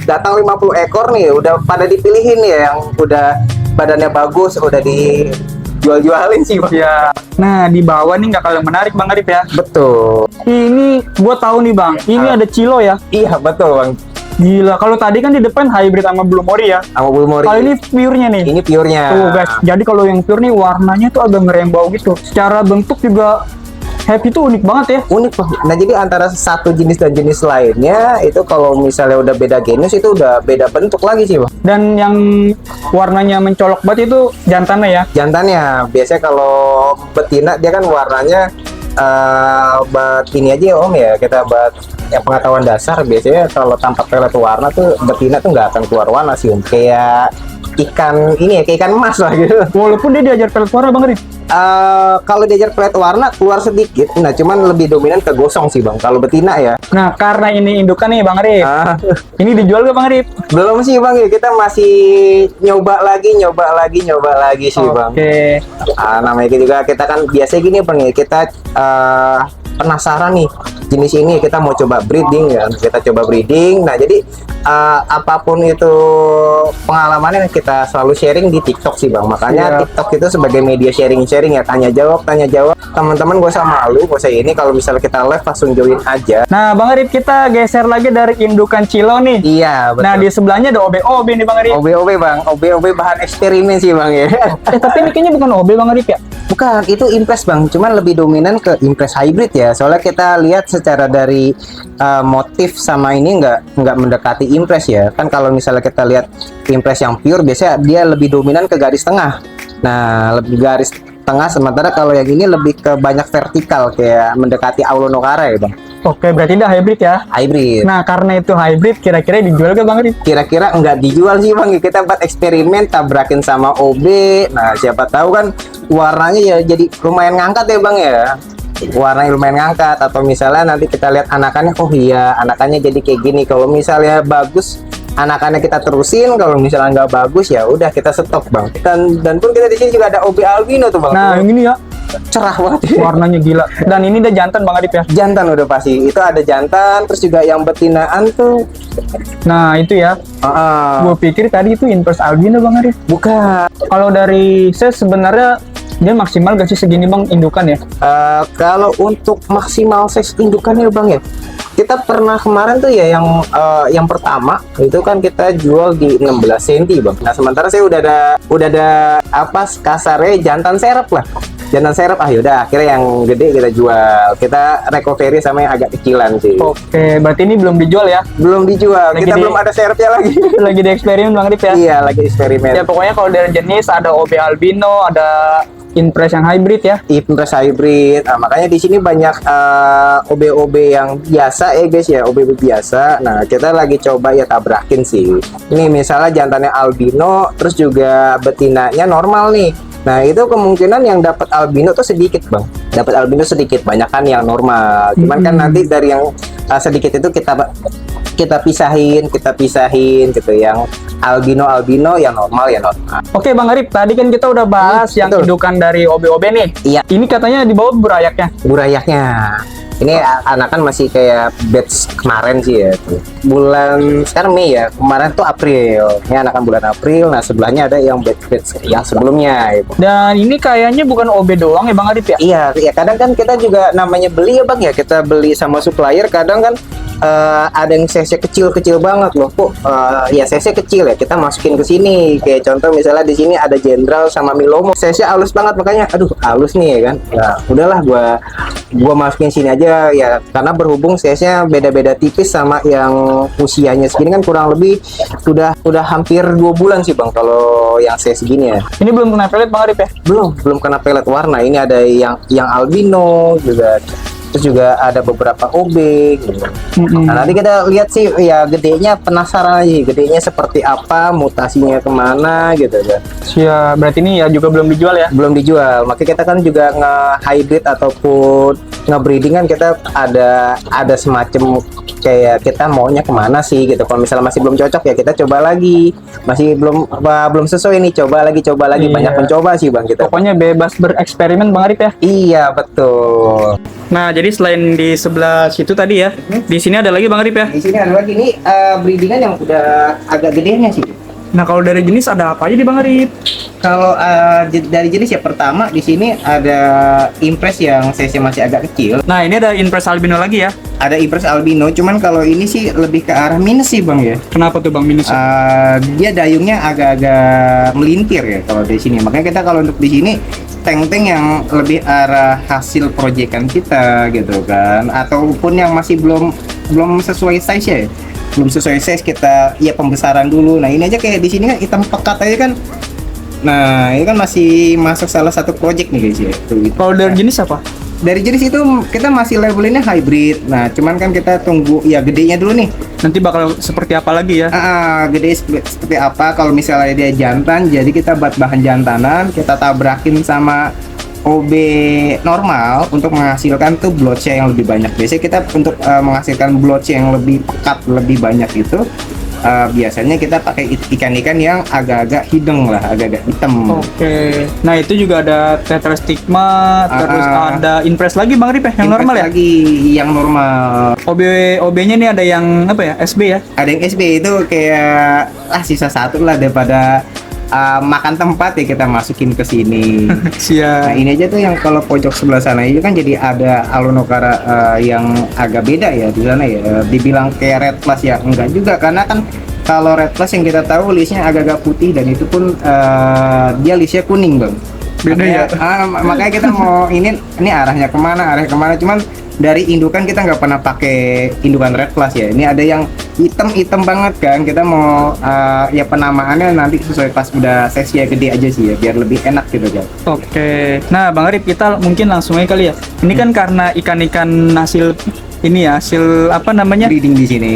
datang 50 ekor nih, udah pada dipilihin ya yang udah badannya bagus, udah dijual-jualin sih Bang. Ya. Nah, di bawah nih nggak kalah menarik Bang Arif ya. Betul. Ini gua tahu nih Bang, ini ada Cilo ya. Iya, betul Bang. Gila, kalau tadi kan di depan hybrid sama Blue Mori ya. Sama Blue Mori. Kalau ini pure-nya nih. Ini pure-nya. Tuh guys, jadi kalau yang pure nih warnanya tuh agak ngerembau gitu. Secara bentuk juga Happy itu unik banget ya. Unik Bang. Nah, jadi antara satu jenis dan jenis lainnya itu kalau misalnya udah beda genus itu udah beda bentuk lagi sih Bang. Dan yang warnanya mencolok banget itu jantannya ya. Jantannya biasanya kalau betina dia kan warnanya bat ini aja ya Om ya, kita bat pengetahuan dasar biasanya kalau tanpa pelet warna tuh betina tuh nggak akan keluar warna sih, kayak ikan ini ya, kayak ikan emas lah gitu. Walaupun dia diajar pelet warna Bang Rip. Kalau diajar pelet warna keluar sedikit, nah cuman lebih dominan ke gosong sih Bang kalau betina ya. Nah, karena ini indukan nih Bang Rip. Ini dijual gak Bang Rip? Belum sih Bang ya, kita masih nyoba lagi sih Bang. Oke. Namanya juga kita kan biasa gini Bang ya, kita penasaran nih jenis ini, kita mau coba breeding ya, kita coba breeding. Nah jadi apapun itu pengalamannya kita selalu sharing di TikTok sih Bang, makanya TikTok itu sebagai media sharing ya, tanya jawab teman-teman, gak usah malu, gak usah ini, kalau misalnya kita live langsung join aja. Nah Bang Rip, kita geser lagi dari indukan Cilo nih. Iya betul. Nah di sebelahnya ada OB nih Bang Rip. OB Bang, OB bahan eksperimen sih Bang ya. Tapi ini kayaknya bukan OB Bang Rip ya? Bukan, itu Impress Bang, cuman lebih dominan ke Impress hybrid ya. Soalnya kita lihat secara dari motif sama ini nggak mendekati Impress ya. Kan kalau misalnya kita lihat Impress yang pure biasanya dia lebih dominan ke garis tengah. Nah, lebih garis tengah, sementara kalau yang ini lebih ke banyak vertikal kayak mendekati Aulonokara ya Bang. Oke, berarti dia hybrid ya? Hybrid. Nah, karena itu hybrid, kira-kira dijual gak Bang Rip? Kira-kira nggak dijual sih Bang, kita buat eksperimen tabrakin sama OB. Nah siapa tahu kan warnanya ya jadi lumayan ngangkat ya Bang ya, warnanya lumayan ngangkat. Atau misalnya nanti kita lihat anakannya, oh iya anakannya jadi kayak gini. Kalau misalnya bagus anakannya kita terusin, kalau misalnya nggak bagus ya udah kita stop Bang. Dan pun kita di sini juga ada OB albino tuh Bang. Nah yang ini ya, cerah banget warnanya gila. Dan ini udah jantan Bang Adip ya? Jantan udah pasti, itu ada jantan. Terus juga yang betinaan tuh, nah itu ya, gue pikir tadi itu Impress albino Bang Adip. bukan. Kalau dari saya sebenarnya dia maksimal gak sih segini Bang indukan ya? Kalau untuk maksimal size indukannya Bang ya, kita pernah kemarin tuh ya yang pertama itu kan kita jual di 16 cm Bang. Nah sementara saya udah ada apa kasarnya jantan serep lah. Jantan serep, yaudah akhirnya yang gede kita jual. Kita recovery sama yang agak kecilan sih. Oke, berarti ini belum dijual ya? Belum dijual, Lagi kita belum ada serepnya lagi. Lagi di eksperimen Bang Adip ya? Iya, lagi eksperimen. Ya pokoknya kalau dari jenis ada OB albino, ada Impress yang hybrid ya? Impress hybrid. Makanya di sini banyak OB-OB yang biasa ya guys ya, OB biasa. Nah kita lagi coba ya tabrakin sih. Ini misalnya jantannya albino, terus juga betinanya normal nih. Nah itu kemungkinan yang dapat albino tuh sedikit Bang, dapat albino sedikit, banyak kan yang normal. Cuman kan nanti dari yang sedikit itu kita pisahin gitu, yang albino yang normal ya normal. Oke Bang Arif, tadi kan kita udah bahas yang betul. indukan dari OB-OB nih. Iya. Ini katanya di bawah burayaknya. Burayaknya ini anakan masih kayak batch kemarin sih ya tuh. Bulan sekarang Mei ya, kemarin tuh April. Ini anakan bulan April. Nah sebelahnya ada yang batch yang sebelumnya gitu. Dan ini kayaknya bukan OB doang ya Bang Arif ya? Iya, kadang kan kita juga namanya beli ya Bang ya, kita beli sama supplier kadang kan ada yang size kecil banget loh. Kok ya size kecil ya, kita masukin ke sini. Kayak contoh misalnya di sini ada Jenderal sama Milomo, size halus banget, makanya aduh halus nih ya kan. Nah, udahlah gua masukin sini aja ya, karena berhubung size-nya beda-beda tipis sama yang usianya segini kan kurang lebih udah hampir 2 bulan sih Bang kalau yang size segini ya. Ini belum kena pelet Bang Arif ya? Belum kena pelet warna. Ini ada yang albino juga. Terus juga ada beberapa OB gitu. Nah nanti kita lihat sih ya, gedenya penasaran aja, gedenya seperti apa, mutasinya kemana gitu kan. Ya berarti ini ya juga belum dijual ya? Belum dijual, makanya kita kan juga nge-hybrid ataupun nge-breeding kan kita ada semacam kayak kita maunya kemana sih gitu. Kalau misalnya masih belum cocok ya kita coba lagi, masih belum sesuai nih, coba lagi Iya. Banyak mencoba sih Bang kita. Pokoknya bebas bereksperimen Bang Arif ya? Iya betul. Nah jadi selain di sebelah situ tadi ya, di sini ada lagi Bang Arif ya? Di sini ada lagi nih breedingan yang udah agak gedenya sih. Nah kalau dari jenis ada apa aja di Bang Arif? Kalau dari jenis ya, pertama di sini ada Impress yang size masih agak kecil. Nah ini ada Impress albino lagi ya? Ada Impress albino, cuman kalau ini sih lebih ke arah minus sih Bang ya. Kenapa tuh Bang minus? Dia dayungnya agak-agak melintir ya kalau di sini. Makanya kita kalau untuk di sini tank-tank yang lebih arah hasil proyekan kita gitu kan, ataupun yang masih belum sesuai size ya. Belum sesuai size kita ya pembesaran dulu. Nah ini aja kayak di sini kan hitam pekat aja kan, Nah, ini kan masih masuk salah satu project nih guys ya. Kalau dari jenis apa? Dari jenis itu kita masih labelinnya hybrid. Nah, cuman kan kita tunggu ya gedenya dulu nih. Nanti bakal seperti apa lagi ya? Gede seperti apa kalau misalnya dia jantan, jadi kita buat bahan jantanan, kita tabrakin sama OB normal untuk menghasilkan tuh blotch yang lebih banyak. Biasanya kita untuk menghasilkan blotch yang lebih pekat, lebih banyak itu biasanya kita pakai ikan-ikan yang agak-agak hidung lah, agak-agak hitam. Oke. Nah itu juga ada tetrastigma, terus ada impress lagi Bang Rip ya, yang normal ya? Lagi yang normal. OB-nya nih ada yang apa ya? SB ya? Ada yang SB itu kayak sisa satu lah daripada makan tempat ya kita masukin ke sini. Siap. Nah ini aja tuh yang kalau pojok sebelah sana itu kan jadi ada Alunokara yang agak beda ya di sana ya. Dibilang kayak red plus ya enggak juga, karena kan kalau red plus yang kita tahu listnya agak-agak putih dan itu pun dia listnya kuning bang. Beda ya. Makanya kita mau ini arahnya kemana, cuman dari indukan kita nggak pernah pakai indukan red plus ya. Ini ada yang hitam banget kan, kita mau ya penamaannya nanti sesuai pas udah sesinya gede aja sih ya, biar lebih enak gitu kan. Oke. Nah Bang Arif, kita mungkin langsung aja kali ya. Ini kan karena ikan-ikan hasil ini ya, hasil apa namanya? Breeding di sini.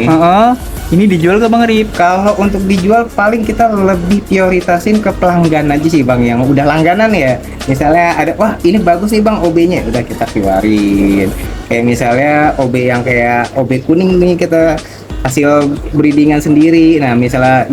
Ini dijual ke Bang Arif? Kalau untuk dijual paling kita lebih prioritasin ke pelanggan aja sih bang, yang udah langganan ya. Misalnya ada, wah ini bagus nih bang OB-nya, udah kita keluarin. Kayak misalnya OB yang kayak OB kuning nih, kita hasil breedingan sendiri. Nah misalnya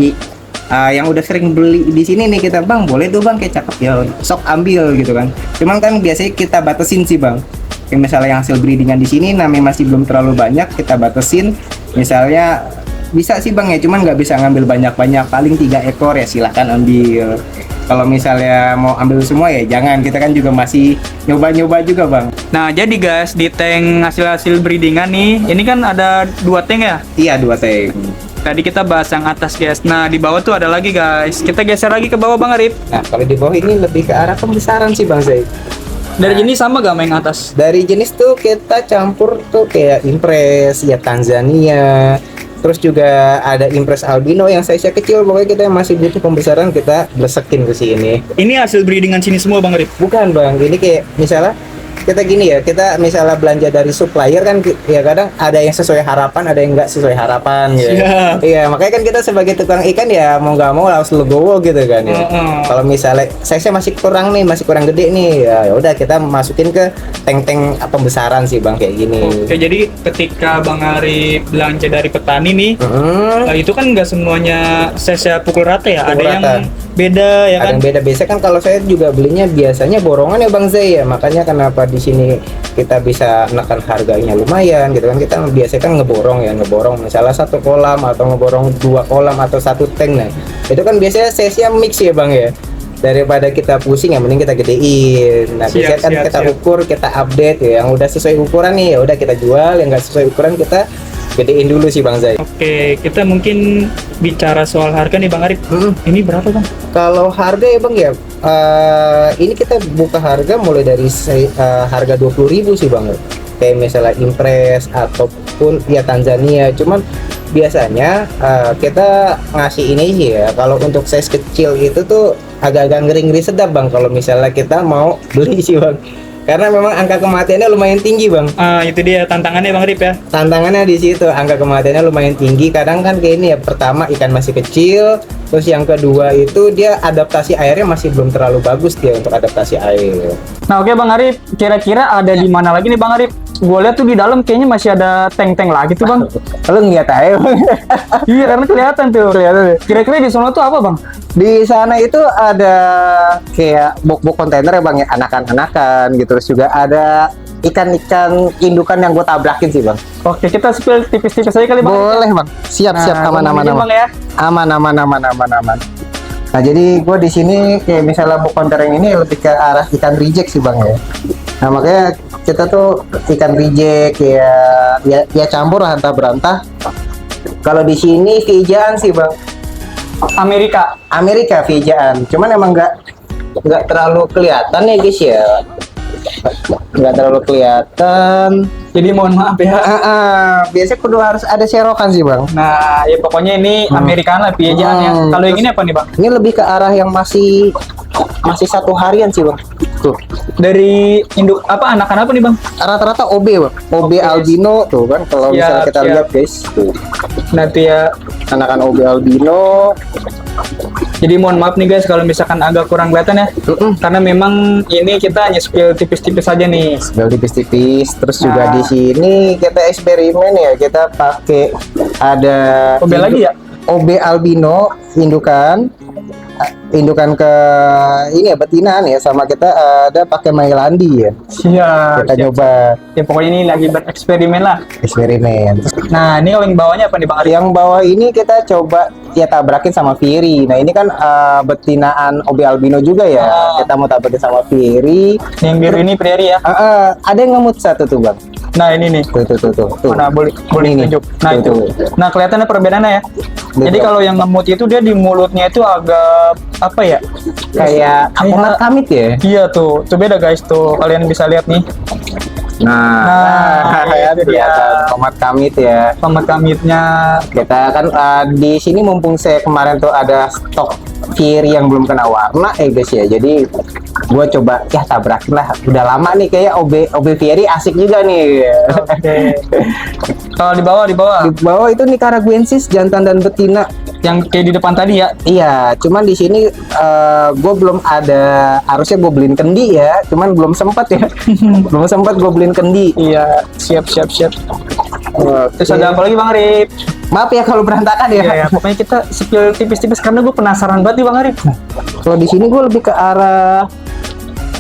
yang udah sering beli di sini nih kita, bang boleh tuh bang kayak cakep ya, sok ambil gitu kan. Cuman kan biasanya kita batasin sih bang. Kayak misalnya yang hasil breedingan di sini namanya masih belum terlalu banyak, kita batasin. Misalnya bisa sih bang ya, cuman nggak bisa ngambil banyak-banyak, paling 3 ekor ya silahkan ambil. Kalau misalnya mau ambil semua ya jangan, kita kan juga masih nyoba-nyoba juga bang. Nah jadi guys, di tank hasil breedingan nih, ini kan ada 2 tank ya? Iya 2 tank. Tadi kita bahas yang atas guys. Nah di bawah tuh ada lagi guys. Kita geser lagi ke bawah Bang Arif. Nah kalau di bawah ini lebih ke arah pembesaran sih bang Zaid. Dari jenis sama gak main atas? Dari jenis tuh kita campur tuh kayak Impress ya, Tanzania, terus juga ada Impress albino yang size-nya kecil. Pokoknya kita yang masih butuh pembesaran kita besekin ke sini. Ini hasil breedingan sini semua Bang Arif? Bukan bang, ini kayak misalnya kita gini ya, kita misalnya belanja dari supplier kan ya, kadang ada yang sesuai harapan, ada yang nggak sesuai harapan ya. Iya, makanya kan kita sebagai tukang ikan ya mau nggak mau harus legowo gitu kan ya. Kalau misalnya size-nya masih kurang nih, masih kurang gede nih, ya udah kita masukin ke tank-tank pembesaran sih bang, kayak gini. Oke, jadi ketika Bang Arif belanja dari petani nih, itu kan nggak semuanya size-nya pukul rata ya, Pukul ada rata. yang beda ya Ada kan? yang beda. Biasanya kan kalau saya juga belinya biasanya borongan ya bang Zay ya, makanya kenapa di sini kita bisa menekan harganya lumayan gitu kan. Kita biasanya kan ngeborong misalnya 1 kolam atau ngeborong 2 kolam atau 1 tank. Nah itu kan biasanya size-nya mix ya bang ya, daripada kita pusing yang mending kita gedein. Nah biasanya kan kita ukur, kita update ya, yang udah sesuai ukuran nih ya udah kita jual, yang nggak sesuai ukuran kita gedein dulu sih bang Zay. Oke, kita mungkin bicara soal harga nih Bang Arif. Ini berapa Bang? Kalau harga ya bang ya, ini kita buka harga mulai dari harga 20.000 sih bang. Kayak misalnya Impress ataupun ya Tanzania. Cuman biasanya kita ngasih ini sih ya, kalau untuk size kecil itu tuh agak-agak ngeri-ngeri sedap bang kalau misalnya kita mau beli sih bang. Karena memang angka kematiannya lumayan tinggi bang. Itu dia tantangannya Bang Arif ya. Tantangannya di situ, angka kematiannya lumayan tinggi. Kadang kan kayak ini ya, pertama ikan masih kecil, terus yang kedua itu dia adaptasi airnya masih belum terlalu bagus dia untuk adaptasi air. Nah oke Bang Arif, kira-kira ada di mana lagi nih Bang Arif? Gue lihat tuh di dalam kayaknya masih ada tank-tank lagi tuh Bang. Lu ngeliat aja bang. Iya karena kelihatan tuh. Kira-kira di sana tuh apa Bang? Di sana itu ada kayak box-box kontainer ya bang ya, anakan-anakan gitu. Terus juga ada ikan-ikan indukan yang gue tabrakin sih bang. Oke, kita spill tipis-tipis aja kali Bang. Boleh bang. Siap aman. Bang ya. Aman. Nah jadi gue di sini kayak misalnya box kontainer ini lebih ke arah ikan reject sih bang ya. Nah makanya kita tuh ikan reject ya campur lah antah berantah. Kalau di sini vijaan sih bang. Amerika vijaan. Cuman emang nggak terlalu kelihatan ya guys ya. Nggak terlalu kelihatan. Jadi mohon maaf ya. Biasanya kudu harus ada serokan sih bang. Nah, ya pokoknya ini Americana pijaannya. Kalau yang ini apa nih Bang? Ini lebih ke arah yang masih masih 1 harian sih bang. Tuh Dari induk apa anakan apa nih bang? rata-rata OB bang, OB Oke. albino tuh kan kalau Siap, misalnya kita siap. lihat guys, tuh Nanti ya. anakan OB albino. Jadi mohon maaf nih guys kalau misalkan agak kurang kelihatan ya. Karena memang ini kita hanya spill tipis-tipis aja nih. Tinggal tipis-tipis. Terus juga Nah. di sini kita eksperimen ya, kita pakai ada OB lagi ya? OB albino indukan ke ini ya betina nih ya, sama kita ada pakai Mailandi ya. Siap. Kita siap. coba Ya pokoknya ini lagi bereksperimen lah. eksperimen. Nah ini yang bawahnya apa nih bang Arif? Yang bawah ini kita coba ya tabrakin sama Firi. Nah ini kan betinaan OB albino juga ya. Ah. Kita mau tabrakin sama Firi. Yang biru ini prairie ya. Ada yang ngemut satu tuh bang. Nah ini nih. Tuh. Mana boleh Ini, tunjuk. Nah tuh, itu. tuh. Nah kelihatannya perbedaannya ya. Jadi Betul. kalau yang ngemut itu dia di mulutnya itu agak apa ya? Kayak Kayak- kamit ya. Iya tuh beda guys tuh. Kalian bisa lihat nih. Nah, ya, itu dia. kelihatan tomat kamit ya. Tomat kamitnya. Kita kan di sini mumpung saya kemarin tuh ada stok Firi yang belum kena warna guys ya. Jadi gua coba ya tabrakin lah. Udah lama nih kayak OB Firi asik juga nih. Oke. Kalau di bawah Di bawah itu Nicaraguensis jantan dan betina. yang kayak di depan tadi ya. Iya, cuman di sini gue belum ada, harusnya gue beliin kendi ya, cuman belum sempat ya, belum sempat gue beliin kendi. Iya, siap. Terus Oke. ada apa lagi Bang Arif? Maaf ya kalau berantakan ya. Iya, ya, pokoknya kita spill tipis-tipis karena gue penasaran banget nih Bang Arif. Kalau di sini gue lebih ke arah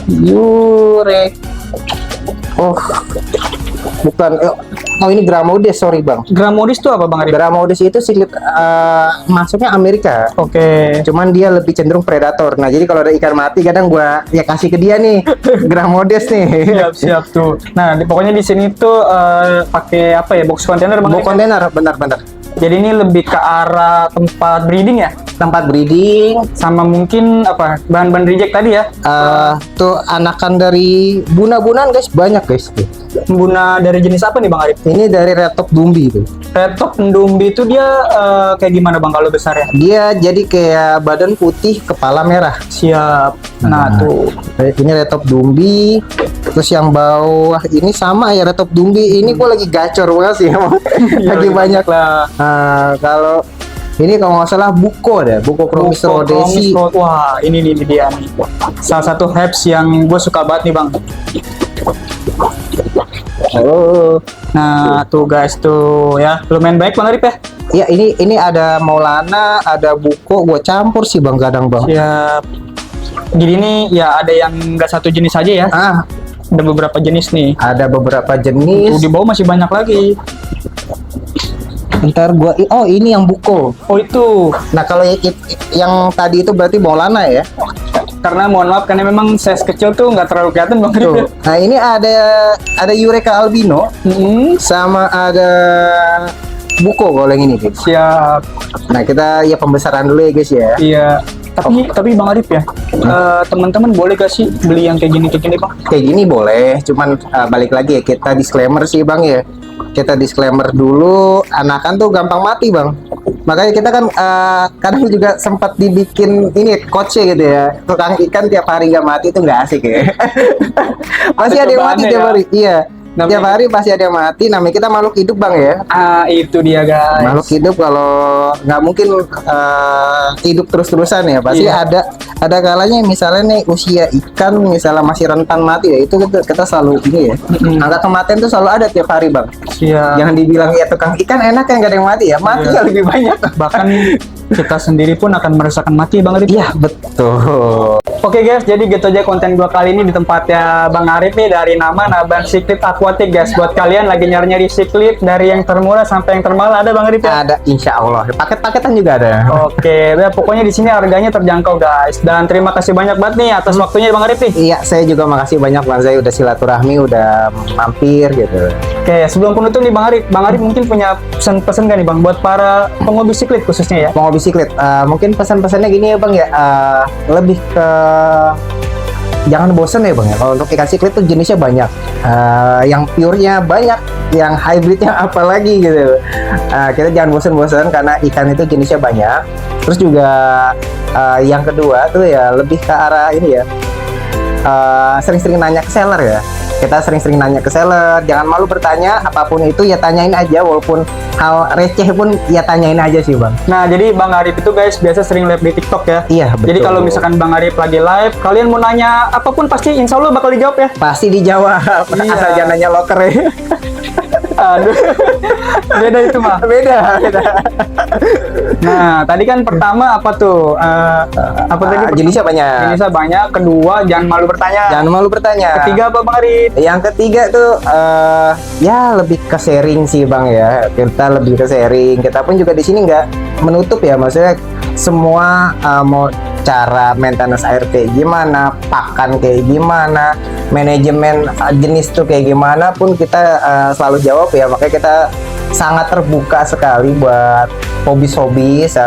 Yurek. Oh, bukan. Oh ini Gramodes, sorry bang. Gramodes tuh apa Bang Arif? Gramodes itu siklit masuknya Amerika. Oke. Cuman dia lebih cenderung predator. Nah jadi kalau ada ikan mati kadang gua ya kasih ke dia nih Gramodes nih. Siap tuh. Nah, pokoknya di sini tuh pakai apa ya? Box kontainer Bang Bawa Arif? kontainer, benar-benar. Jadi ini lebih ke arah tempat breeding ya? Tempat breeding. Sama mungkin apa? Bahan-bahan reject tadi ya? Tuh anakan dari buna-bunaan guys, banyak guys. Buna dari jenis apa nih Bang Arif? Ini dari Red Top Dumbi itu. Red Top Ndumbi itu dia kayak gimana Bang kalau besar ya? Dia jadi kayak badan putih, kepala merah. Siap. Nah, tuh. Ini Red Top Dumbi. Terus yang bawah ini sama ya Red Top Dumbi. Ini gua lagi gacor banget sih emang. Lagi banyak lah. Kalau ini kalau nggak salah Buko deh, Buko Chromis rhodesi. Wah, ini nih dia nih. Salah satu herbs yang gue suka banget nih Bang. Oh. Nah, tuh guys tuh ya. Lumayan baik Bang Arif ya. Ya ini ada Maulana, ada Buko, gua campur sih Bang kadang Bang. Siap. Jadi ini ya ada yang nggak satu jenis aja ya. Ada beberapa jenis nih. Ada beberapa Tuh, jenis. di bawah masih banyak lagi. Ntar gua ini yang Buko. Oh itu. Nah, kalau yang tadi itu berarti Maulana ya. Karena mohon maaf karena memang size kecil tuh nggak terlalu kelihatan Bang Arif. Tuh. Nah, ini ada Eureka albino sama ada Buko kalau yang ini guys. Siap. Nah, kita ya pembesaran dulu ya guys ya. Iya. Tapi Bang Arif ya, teman-teman boleh gak sih beli yang kayak gini Bang? Kayak gini boleh, cuman balik lagi ya kita disclaimer sih Bang ya. Kita disclaimer dulu, anakan tuh gampang mati Bang. Makanya kita kan kadang juga sempat dibikin ini coachnya gitu ya. Tukang ikan tiap hari gak mati itu nggak asik ya. Pasti ada yang mati cobaannya tiap ya. hari. Iya. Namanya- Tiap hari pasti ada yang mati. Namanya kita makhluk hidup Bang ya. Itu dia guys. Makhluk hidup kalau nggak mungkin hidup terus-terusan ya. Pasti Iya. ada kalanya misalnya nih usia ikan misalnya masih rentan mati ya. Itu kita selalu ini ya. Angka kematian tuh selalu ada tiap hari Bang. Siap. Jangan dibilang ya tukang ikan enak ya nggak ada yang mati ya. Mati Iya. ya lebih banyak. Bahkan kita sendiri pun akan merasakan mati Bang Arif. Iya betul. Oke guys, jadi gitu aja konten gua kali ini di tempatnya Bang Arif nih dari nama Naban Siklit Aquatic guys. Buat kalian lagi nyari-nyari siklit dari yang termurah sampai yang termahal ada Bang Arif ya? Ada insya Allah. Paket-paketan juga ada. Oke, ya pokoknya di sini harganya terjangkau guys. Dan terima kasih banyak banget nih atas waktunya Bang Arif nih. Iya, saya juga makasih banyak Bang Zai udah silaturahmi, udah mampir gitu. Oke, sebelum penutup nih Bang Arif mungkin punya pesan-pesan gak nih Bang buat para penghobi siklit khususnya ya? Mau bisiklet, mungkin pesan-pesannya gini ya Bang ya, lebih ke jangan bosen ya bang ya. Kalau untuk ikan siklit tuh jenisnya banyak, yang purenya banyak, yang hybridnya apalagi gitu. Kita jangan bosen-bosen karena ikan itu jenisnya banyak. Terus juga yang kedua tuh ya lebih ke arah ini ya, sering-sering nanya ke seller ya. Kita sering-sering nanya ke seller, jangan malu bertanya, apapun itu ya tanyain aja, walaupun hal receh pun ya tanyain aja sih bang. Nah, jadi Bang Arif itu guys biasa sering live di TikTok ya. Iya betul. Jadi kalau misalkan Bang Arif lagi live, kalian mau nanya apapun pasti insya Allah bakal dijawab ya. pasti dijawab, Iya. asal jangan nanya loker ya. Aduh, beda itu mah. beda. Nah, tadi kan pertama apa tuh? Apa tadi? Jenisnya banyak. Jenisnya banyak. Kedua, jangan malu bertanya. Jangan malu bertanya. Ketiga apa Bang Arif? Yang ketiga tuh ya lebih ke sharing sih bang ya. Kita lebih ke sharing. Kita pun juga di sini nggak menutup ya, maksudnya semua mau cara maintenance air kayak gimana, pakan kayak gimana, manajemen jenis tuh kayak gimana pun kita selalu jawab ya. Makanya kita sangat terbuka sekali buat hobis-hobis.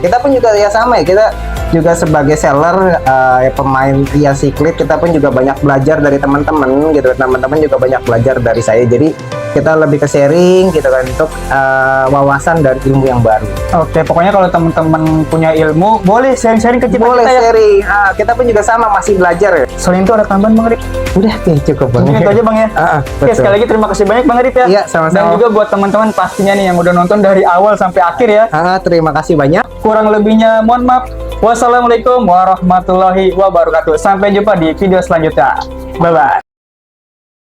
Kita pun juga ya sama ya, kita juga sebagai seller, ya pemain Ria Siklit, kita pun juga banyak belajar dari teman-teman gitu. Teman-teman juga banyak belajar dari saya. Jadi kita lebih ke sharing gitu kan, untuk wawasan dan ilmu yang baru. Oke, pokoknya kalau teman-teman punya ilmu, boleh sharing-sharing ke kita, Boleh ya. sharing. Kita pun juga sama masih belajar ya. Selain itu ada tambahan Bang Arif. Udah kayak cukup bang. Mungkin itu aja Bang ya. Oke, Betul. sekali lagi terima kasih banyak Bang Arif ya. Iya, sama-sama. Dan juga buat teman-teman pastinya nih yang udah nonton dari awal sampai akhir ya. Terima kasih banyak. Kurang lebihnya mohon maaf. Wassalamualaikum warahmatullahi wabarakatuh. Sampai jumpa di video selanjutnya. Bye-bye.